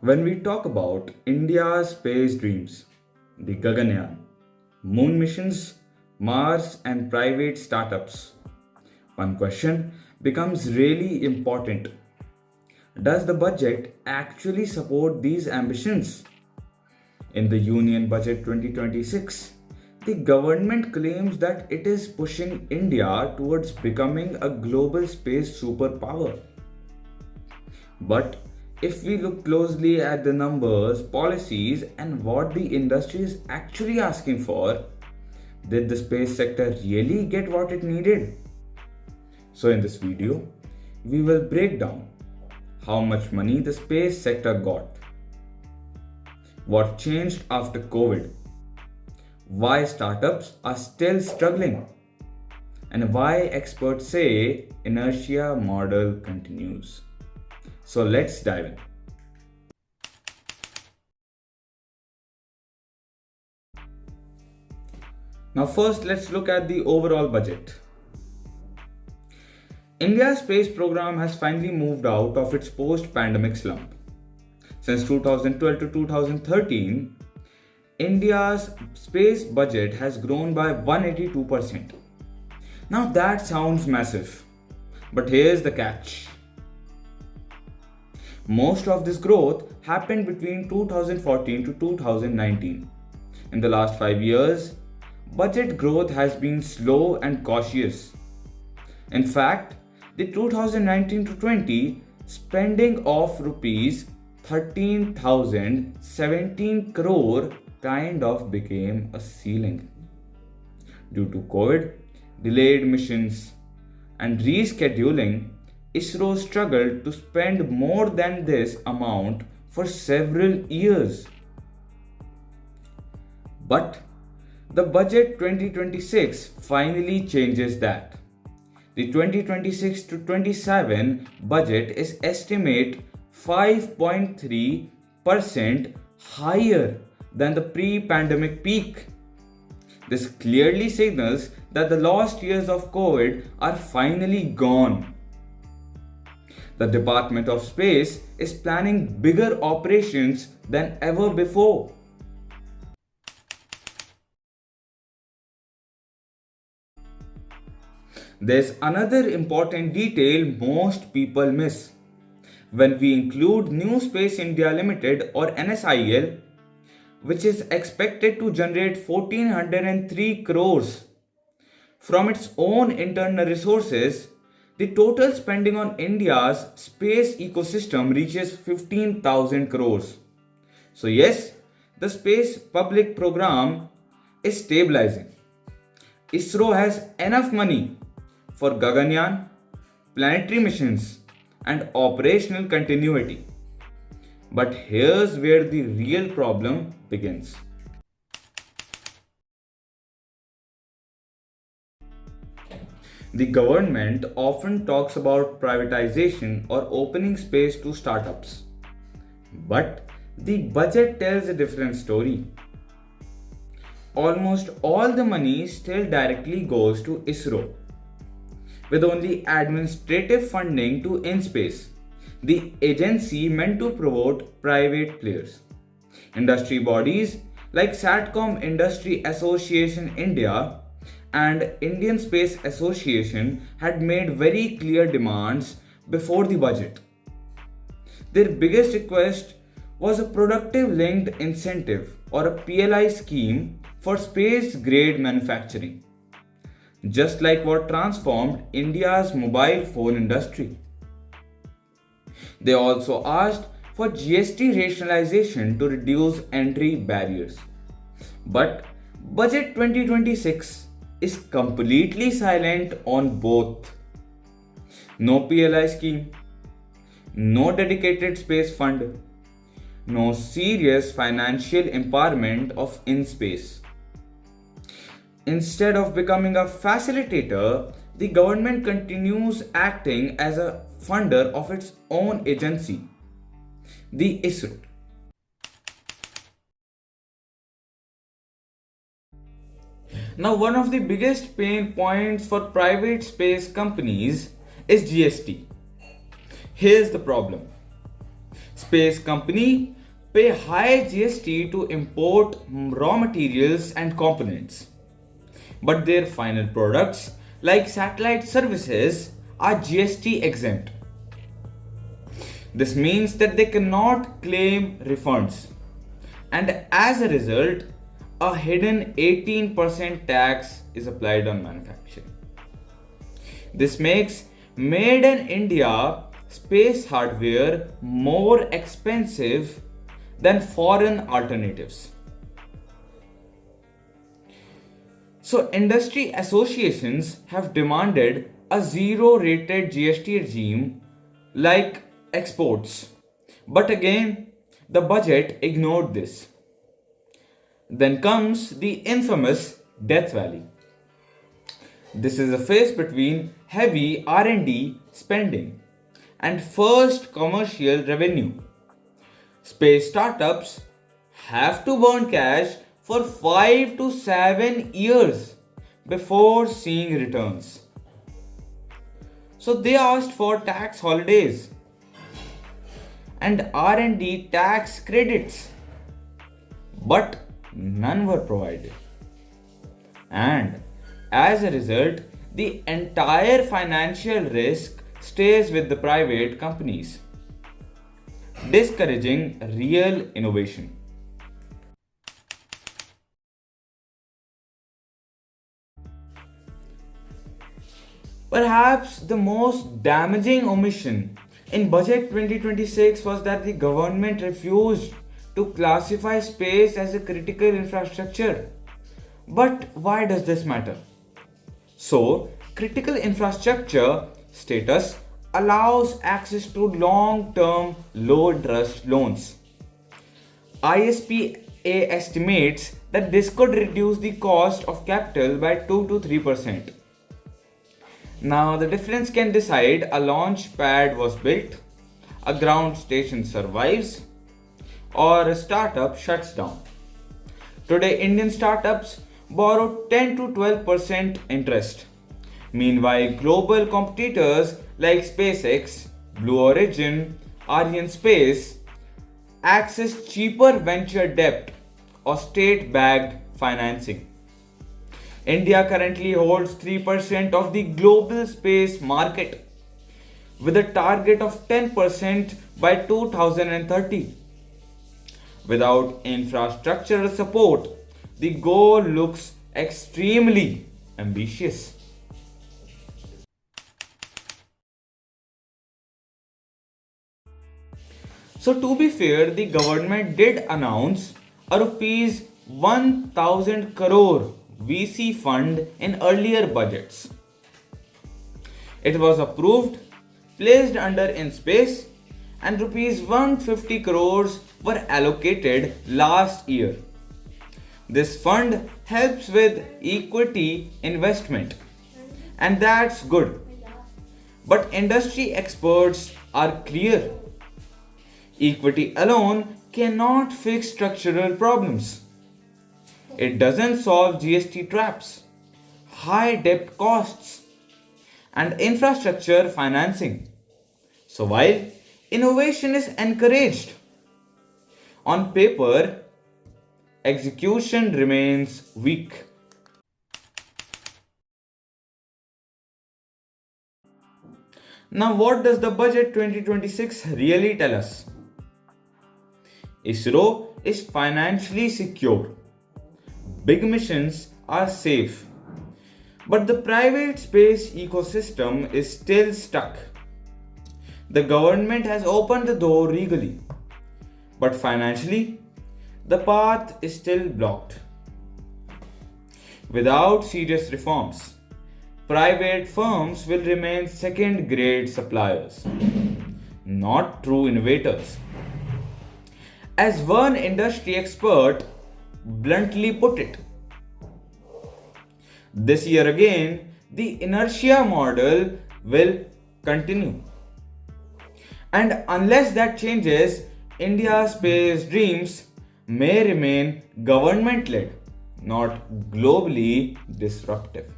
When we talk about India's space dreams, the Gaganyaan, moon missions, Mars, and private startups, one question becomes really important. Does the budget actually support these ambitions? In the Union Budget 2026, the government claims that it is pushing India towards becoming a global space superpower. But if we look closely at the numbers, policies, and what the industry is actually asking for, did the space sector really get what it needed? So, in this video, we will break down how much money the space sector got, what changed after COVID, why startups are still struggling, and why experts say inertia model continues. So let's dive in. Now first let's look at the overall budget. India's space program has finally moved out of its post-pandemic slump. Since 2012 to 2013, India's space budget has grown by 182%. Now that sounds massive, but here's the catch. Most of this growth happened between 2014 to 2019. In the last 5 years, budget growth has been slow and cautious. In fact, the 2019 to 20 spending of rupees 13,017 crore kind of became a ceiling. Due to COVID, delayed missions, and rescheduling, ISRO struggled to spend more than this amount for several years. But the budget 2026 finally changes that. The 2026 to 27 budget is estimated 5.3% higher than the pre-pandemic peak. This clearly signals that the lost years of COVID are finally gone. The Department of Space is planning bigger operations than ever before. There's another important detail most people miss. When we include New Space India Limited or NSIL, which is expected to generate 1403 crores from its own internal resources, the total spending on India's space ecosystem reaches 15,000 crores. So, yes, the space public program is stabilizing. ISRO has enough money for Gaganyaan, planetary missions, and operational continuity. But here's where the real problem begins. The government often talks about privatization or opening space to startups. But the budget tells a different story. Almost all the money still directly goes to ISRO, with only administrative funding to InSpace, the agency meant to promote private players. Industry bodies like Satcom Industry Association India and Indian Space Association had made very clear demands before the budget. Their biggest request was a productive linked incentive or a PLI scheme for space grade manufacturing, just like what transformed India's mobile phone industry. They also asked for GST rationalization to reduce entry barriers. But Budget 2026 is completely silent on both. No PLI scheme, no dedicated space fund, no serious financial empowerment of InSpace. Instead of becoming a facilitator, the government continues acting as a funder of its own agency, the ISRO. Now, one of the biggest pain points for private space companies is GST. Here's the problem. Space company pay high GST to import raw materials and components, but their final products like satellite services are GST exempt. This means that they cannot claim refunds, and as a result, a hidden 18% tax is applied on manufacturing. This makes made in India space hardware more expensive than foreign alternatives. So, industry associations have demanded a zero rated GST regime like exports. But again, the budget ignored this. Then comes the infamous Death Valley. This is a phase between heavy R&D spending and first commercial revenue. Space startups have to burn cash for 5 to 7 years before seeing returns. So they asked for tax holidays and R&D tax credits, but none were provided. And as a result, the entire financial risk stays with the private companies, discouraging real innovation. Perhaps the most damaging omission in Budget 2026 was that the government refused to classify space as a critical infrastructure. But why does this matter? So, critical infrastructure status allows access to long term low interest loans. ISPA estimates that this could reduce the cost of capital by 2 to 3%. Now, the difference can decide a launch pad was built, a ground station survives, or a startup shuts down. Today, Indian startups borrow 10 to 12% interest. Meanwhile, global competitors like SpaceX, Blue Origin, Ariane Space access cheaper venture debt or state backed financing. India currently holds 3% of the global space market with a target of 10% by 2030. Without infrastructural support, the goal looks extremely ambitious. So, to be fair, the government did announce a rupees 1000 crore VC fund in earlier budgets. It was approved, placed under InSpace, and rupees 150 crores were allocated last year. This fund helps with equity investment, and that's good. But industry experts are clear. Equity alone cannot fix structural problems. It doesn't solve GST traps, high debt costs, and infrastructure financing. So while innovation is encouraged, on paper, execution remains weak. Now, what does the budget 2026 really tell us? ISRO is financially secure. Big missions are safe. But the private space ecosystem is still stuck. The government has opened the door legally, but financially, the path is still blocked. Without serious reforms, private firms will remain second grade suppliers, not true innovators. As one industry expert bluntly put it, this year again, the inertia model will continue. And unless that changes, India's space dreams may remain government led, not globally disruptive.